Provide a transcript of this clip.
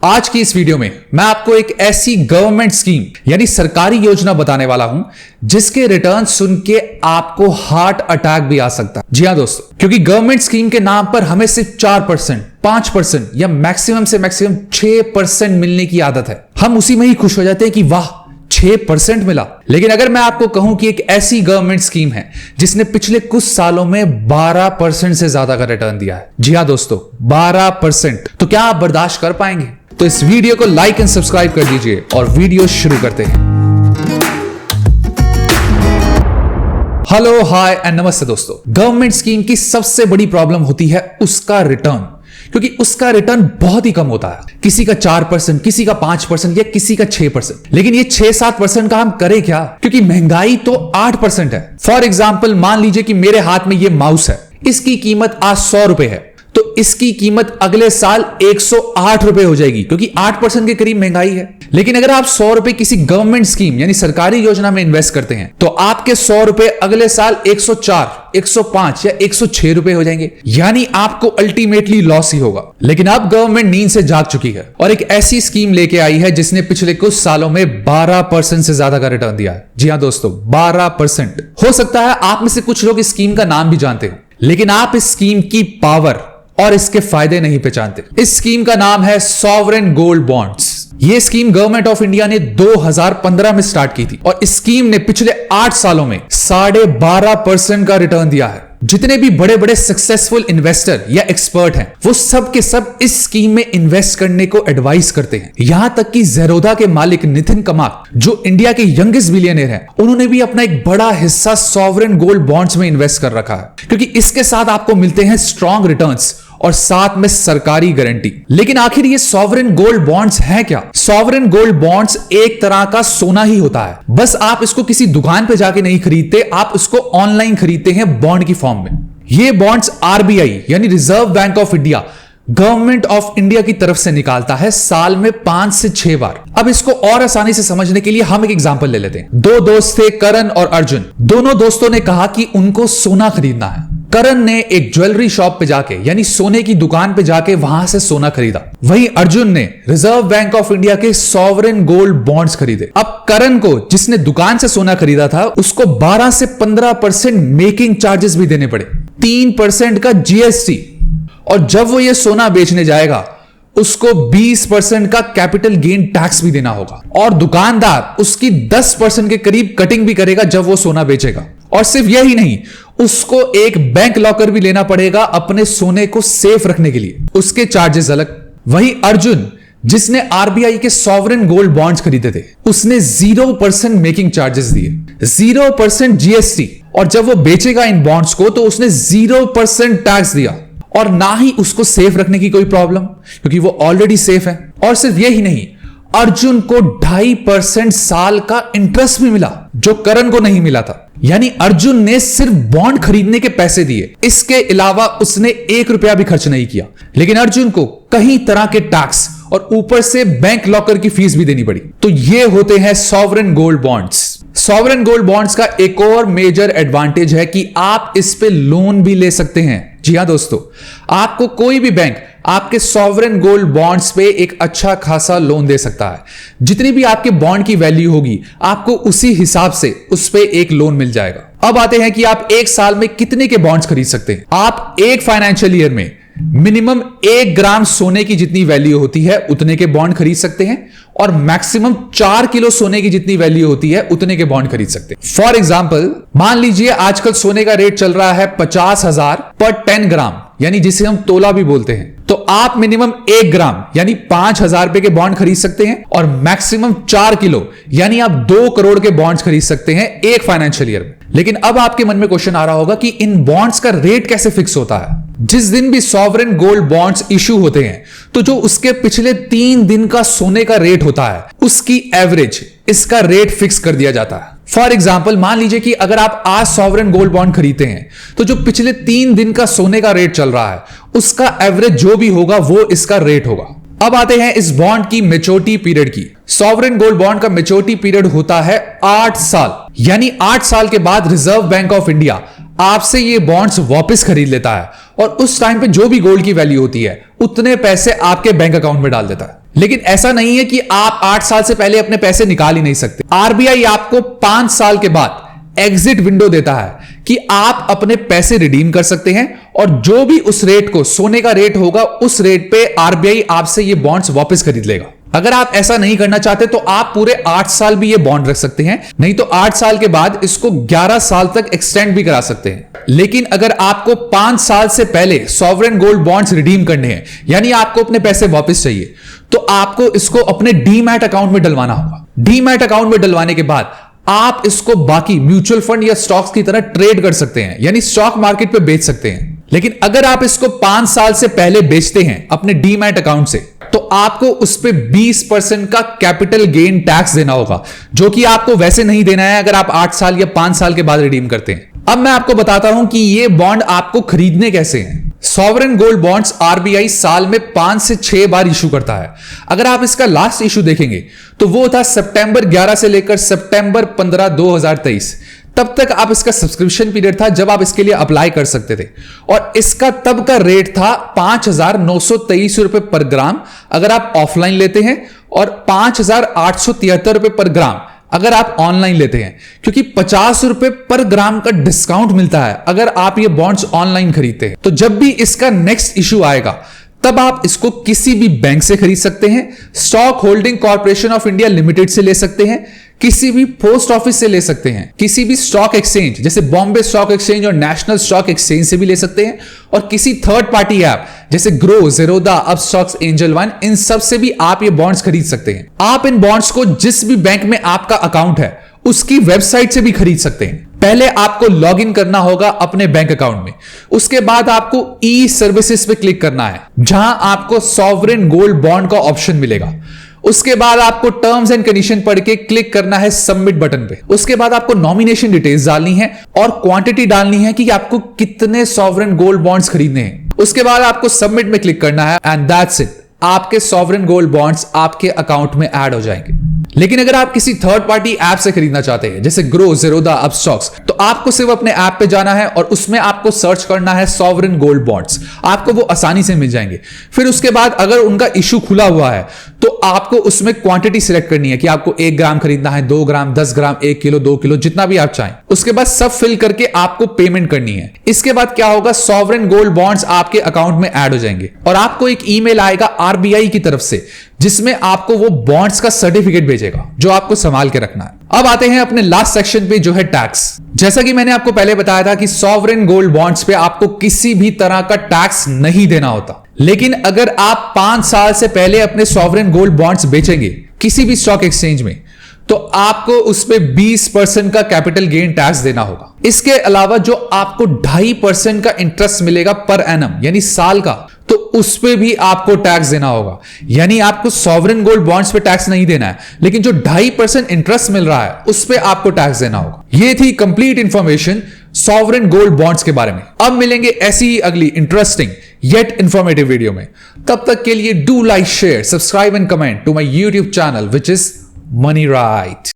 आज की इस वीडियो में मैं आपको एक ऐसी गवर्नमेंट स्कीम यानी सरकारी योजना बताने वाला हूं जिसके रिटर्न सुन के आपको हार्ट अटैक भी आ सकता है। जी हां दोस्तों, क्योंकि गवर्नमेंट स्कीम के नाम पर हमें सिर्फ 4%, 5% या मैक्सिमम से मैक्सिमम 6% मिलने की आदत है। हम उसी में ही खुश हो जाते हैं कि वाह 6% मिला। लेकिन अगर मैं आपको कहूं कि एक ऐसी गवर्नमेंट स्कीम है जिसने पिछले कुछ सालों में 12% से ज्यादा का रिटर्न दिया है, जी हां दोस्तों 12%, तो क्या आप बर्दाश्त कर पाएंगे? तो इस वीडियो को लाइक एंड सब्सक्राइब कर दीजिए और वीडियो शुरू करते हैं। हेलो, हाय एंड नमस्ते दोस्तों। गवर्नमेंट स्कीम की सबसे बड़ी प्रॉब्लम होती है उसका रिटर्न, क्योंकि उसका रिटर्न बहुत ही कम होता है। किसी का 4%, किसी का 5% या किसी का 6%। लेकिन ये 6-7% का हम करें क्या, क्योंकि महंगाई तो 8% है। फॉर एग्जाम्पल मान लीजिए कि मेरे हाथ में ये माउस है, इसकी कीमत आज 100 रुपए है, तो इसकी कीमत अगले साल 108 रुपए हो जाएगी, क्योंकि 8% के करीब महंगाई है। लेकिन अगर आप 100 रुपए किसी गवर्नमेंट स्कीम यानी सरकारी योजना में इन्वेस्ट करते हैं तो आपके 100 रुपए अगले साल 104, 105 या 106 रुपए हो जाएंगे, यानी आपको अल्टीमेटली लॉस ही होगा। लेकिन अब गवर्नमेंट नींद से जाग चुकी है और एक ऐसी स्कीम लेके आई है जिसने पिछले कुछ सालों में 12% से ज्यादा का रिटर्न दिया है। जी हां दोस्तों, 12%। हो सकता है आप में से कुछ लोग इस स्कीम का नाम भी जानते हो, लेकिन आप इस स्कीम की पावर और इसके फायदे नहीं पहचानते। इस स्कीम का नाम है सॉवरेन गोल्ड बॉन्ड्स। ये स्कीम गवर्नमेंट ऑफ इंडिया ने 2015 में स्टार्ट की थी और इस स्कीम ने पिछले 8 सालों में 12.5% का रिटर्न दिया है। जितने भी बड़े बड़े सक्सेसफुल इन्वेस्टर या एक्सपर्ट हैं, वो सब के सब इस स्कीम में इन्वेस्ट करने को एडवाइस करते हैं। यहां तक कि ज़ेरोधा के मालिक नितिन कामत, जो इंडिया के यंगेस्ट बिलियनियर हैं, उन्होंने भी अपना एक बड़ा हिस्सा सॉवरेन गोल्ड बॉन्ड्स में इन्वेस्ट कर रखा है, क्योंकि इसके साथ आपको मिलते हैं स्ट्रॉन्ग रिटर्न्स और साथ में सरकारी गारंटी। लेकिन आखिर ये सॉवरेन गोल्ड बॉन्ड्स हैं क्या? सॉवरेन गोल्ड बॉन्ड्स एक तरह का सोना ही होता है, बस आप इसको किसी दुकान पे जाके नहीं खरीदते, आप इसको ऑनलाइन खरीदते हैं बॉन्ड की फॉर्म में। ये बॉन्ड्स आरबीआई यानी reserve bank of India, government of India की तरफ से निकालता है साल में 5 से 6 बार। अब इसको और आसानी से समझने के लिए हम एक एग्जांपल ले लेते हैं। 2 दोस्त थे, करण और अर्जुन। दोनों दोस्तों ने कहा कि उनको सोना खरीदना है। करण ने एक ज्वेलरी शॉप पे जाके यानी सोने की दुकान पे जाके वहां से सोना खरीदा। वहीं अर्जुन ने रिजर्व बैंक ऑफ इंडिया के सॉवरेन गोल्ड बॉन्ड्स खरीदे। अब करण को, जिसने दुकान से सोना खरीदा था, उसको 12 से 15% मेकिंग चार्जेस भी देने पड़े, 3% का जीएसटी, और जब वो ये सोना बेचने जाएगा उसको 20% का कैपिटल गेन टैक्स भी देना होगा, और दुकानदार उसकी 10% के करीब कटिंग भी करेगा जब वो सोना बेचेगा। और सिर्फ यही नहीं, उसको एक बैंक लॉकर भी लेना पड़ेगा अपने सोने को सेफ रखने के लिए, उसके चार्जेस अलग। वहीं अर्जुन, जिसने आरबीआई के सॉवरेन गोल्ड बॉन्ड्स खरीदे थे, उसने 0% मेकिंग चार्जेस दिए, 0% जीएसटी, और जब वो बेचेगा इन बॉन्ड्स को तो उसने 0% टैक्स दिया। और ना ही उसको सेफ रखने की कोई प्रॉब्लम, क्योंकि वो ऑलरेडी सेफ है। और सिर्फ यही नहीं, अर्जुन को 2.5% साल का इंटरेस्ट भी मिला, जो करण को नहीं मिला था। यानी अर्जुन ने सिर्फ बॉन्ड खरीदने के पैसे दिए, इसके अलावा उसने 1 रुपया भी खर्च नहीं किया। लेकिन अर्जुन को कई तरह के टैक्स और ऊपर से बैंक लॉकर की फीस भी देनी पड़ी। तो ये होते हैं sovereign gold bonds. Sovereign gold bonds का एक और मेजर एडवांटेज है कि आप इस पे लोन भी ले सकते हैं। जी हां दोस्तों, आपको कोई भी बैंक आपके सॉवरेन गोल्ड बॉन्ड्स पे एक अच्छा खासा लोन दे सकता है। जितनी भी आपके बॉन्ड की वैल्यू होगी, आपको उसी हिसाब से उस पे एक लोन मिल जाएगा। अब आते हैं कि आप एक साल में कितने के बॉन्ड्स खरीद सकते हैं। आप एक फाइनेंशियल ईयर में मिनिमम 1 ग्राम सोने की जितनी वैल्यू होती है उतने के बॉन्ड खरीद सकते हैं, और मैक्सिमम 4 किलो सोने की जितनी वैल्यू होती है उतने के बॉन्ड खरीद सकते हैं। फॉर एग्जाम्पल मान लीजिए आजकल सोने का रेट चल रहा है 50,000 पर 10 ग्राम, यानी जिसे हम तोला भी बोलते हैं। तो आप मिनिमम 1 ग्राम यानी 5,000 रुपए के बॉन्ड खरीद सकते हैं, और मैक्सिमम 4 किलो यानी आप 2 करोड़ के बॉन्ड्स खरीद सकते हैं एक फाइनेंशियल ईयर में। लेकिन अब आपके मन में क्वेश्चन आ रहा होगा कि इन बॉन्ड्स का रेट कैसे फिक्स होता है? जिस दिन भी सॉवरेन गोल्ड बॉन्ड्स इशू होते हैं, तो जो उसके पिछले 3 दिन का सोने का रेट होता है, उसकी एवरेज इसका रेट फिक्स कर दिया जाता है। फॉर एग्जाम्पल मान लीजिए कि अगर आप आज सॉवरेन गोल्ड बॉन्ड खरीदते हैं, तो जो पिछले 3 दिन का सोने का रेट चल रहा है, उसका एवरेज जो भी होगा वो इसका रेट होगा। अब आते हैं इस बॉन्ड की मैच्योरिटी पीरियड की। सॉवरेन गोल्ड बॉन्ड का मैच्योरिटी पीरियड होता है 8 साल, यानी 8 साल के बाद रिजर्व बैंक ऑफ इंडिया आपसे ये बॉन्ड्स वापस खरीद लेता है और उस टाइम पे जो भी गोल्ड की वैल्यू होती है उतने पैसे आपके बैंक अकाउंट में डाल देता है। लेकिन ऐसा नहीं है कि आप 8 साल से पहले अपने पैसे निकाल ही नहीं सकते। आरबीआई आपको 5 साल के बाद एग्जिट विंडो देता है कि आप अपने पैसे रिडीम कर सकते हैं और जो भी उस रेट को, सोने का रेट होगा, उस रेट पे आरबीआई आपसे ये बॉन्ड्स वापस खरीद लेगा। अगर आप ऐसा नहीं करना चाहते तो आप पूरे 8 साल भी ये बॉन्ड रख सकते हैं, नहीं तो 8 साल के बाद इसको 11 साल तक एक्सटेंड भी करा सकते हैं। लेकिन अगर आपको 5 साल से पहले सॉवरेन गोल्ड बॉन्ड्स रिडीम करने हैं, यानी आपको अपने पैसे वापस चाहिए, तो आपको इसको अपने डीमैट अकाउंट में डलवाना होगा। डीमैट अकाउंट में डलवाने के बाद आप इसको बाकी म्यूचुअल फंड या स्टॉक्स की तरह ट्रेड कर सकते हैं, यानी स्टॉक मार्केट पे बेच सकते हैं। लेकिन अगर आप इसको 5 साल से पहले बेचते हैं अपने डीमैट अकाउंट से, तो आपको उस पे 20% का कैपिटल गेन टैक्स देना होगा, जो कि आपको वैसे नहीं देना है अगर आप 8 साल या 5 साल के बाद रिडीम करते हैं। अब मैं आपको बताता हूं कि ये बॉन्ड आपको खरीदने कैसे हैं। सॉवरेन गोल्ड बॉन्ड्स आरबीआई साल में 5 से 6 बार इशू करता है। अगर आप इसका लास्ट इशू देखेंगे तो वो था सितंबर 11 से लेकर सितंबर 15, 2023। तब तक आप इसका सब्सक्रिप्शन पीरियड था जब आप इसके लिए अप्लाई कर सकते थे, और इसका तब का रेट था 5,923 रुपए पर ग्राम अगर आप ऑफलाइन लेते हैं, और 5,873 रुपए पर ग्राम अगर आप ऑनलाइन लेते हैं, क्योंकि 50 रुपए पर ग्राम का डिस्काउंट मिलता है अगर आप ये बॉन्ड्स ऑनलाइन खरीदते हैं। तो जब भी इसका नेक्स्ट इशू आएगा तब आप इसको किसी भी बैंक से खरीद सकते हैं, stock holding corporation of India limited से ले सकते हैं, किसी भी पोस्ट ऑफिस से ले सकते हैं, किसी भी स्टॉक एक्सचेंज जैसे बॉम्बे स्टॉक एक्सचेंज और नेशनल स्टॉक एक्सचेंज से भी ले सकते हैं, और किसी थर्ड पार्टी ऐप जैसे ग्रो, ज़ेरोधा, अपस्टॉक्स, एंजल वन, इन सब से भी आप ये बॉन्ड्स खरीद सकते हैं। आप इन बॉन्ड्स को जिस भी बैंक में आपका अकाउंट है उसकी वेबसाइट से भी खरीद सकते हैं। पहले आपको लॉग इन करना होगा अपने बैंक अकाउंट में, उसके बाद आपको ई सर्विसेज पे क्लिक करना है जहां आपको सॉवरेन गोल्ड बॉन्ड का ऑप्शन मिलेगा। उसके बाद आपको टर्म्स एंड कंडीशन पढ़ के क्लिक करना है सबमिट बटन पे। उसके बाद आपको नॉमिनेशन डिटेल्स डालनी है और क्वांटिटी डालनी है कि आपको कितने सॉवरेन गोल्ड बॉन्ड्स खरीदने हैं। उसके बाद आपको सबमिट में क्लिक करना है एंड दैट्स इट, आपके सॉवरेन गोल्ड बॉन्ड्स आपके अकाउंट में ऐड हो जाएंगे। लेकिन अगर आप किसी थर्ड पार्टी ऐप से खरीदना चाहते हैं जैसे ग्रो, ज़ेरोधा, अपस्टॉक्स, तो आपको सिर्फ अपने ऐप पे जाना है और उसमें आपको सर्च करना है सॉवरेन गोल्ड बॉन्ड्स, आपको वो आसानी से मिल जाएंगे। फिर उसके बाद अगर उनका इशू खुला हुआ है तो आपको उसमें क्वांटिटी सिलेक्ट करनी है कि आपको 1 ग्राम खरीदना है, 2 ग्राम, 10 ग्राम, 1 किलो, 2 किलो, जितना भी आप चाहें। उसके बाद सब फिल करके आपको पेमेंट करनी है। इसके बाद क्या होगा, सॉवरेन गोल्ड बॉन्ड्स आपके अकाउंट में ऐड हो जाएंगे और आपको एक ईमेल आएगा आरबीआई की तरफ से जिसमें आपको वो बॉन्ड्स का सर्टिफिकेट भेजेगा जो आपको संभाल के रखना है। अब आते हैं अपने लास्ट सेक्शन पे जो है टैक्स। जैसा कि मैंने आपको पहले बताया था कि सॉवरेन गोल्ड बॉन्ड्स पे आपको किसी भी तरह का टैक्स नहीं देना होता, लेकिन अगर आप 5 साल से पहले अपने सॉवरेन गोल्ड बॉन्ड्स बेचेंगे किसी भी स्टॉक एक्सचेंज में तो आपको उस पे 20% का कैपिटल गेन टैक्स देना होगा। इसके अलावा जो आपको 2.5% का इंटरेस्ट मिलेगा पर एनम यानी साल का, तो उस पे भी आपको टैक्स देना होगा। यानी आपको सॉवरेन गोल्ड बॉन्ड्स पे टैक्स नहीं देना है, लेकिन जो 2.5% इंटरेस्ट मिल रहा है उस पे आपको टैक्स देना होगा। ये थी complete information sovereign gold bonds के बारे में। अब मिलेंगे ऐसी ही अगली इंटरेस्टिंग येट इंफॉर्मेटिव वीडियो में। तब तक के लिए do like, share, subscribe and comment to my YouTube channel which is money right.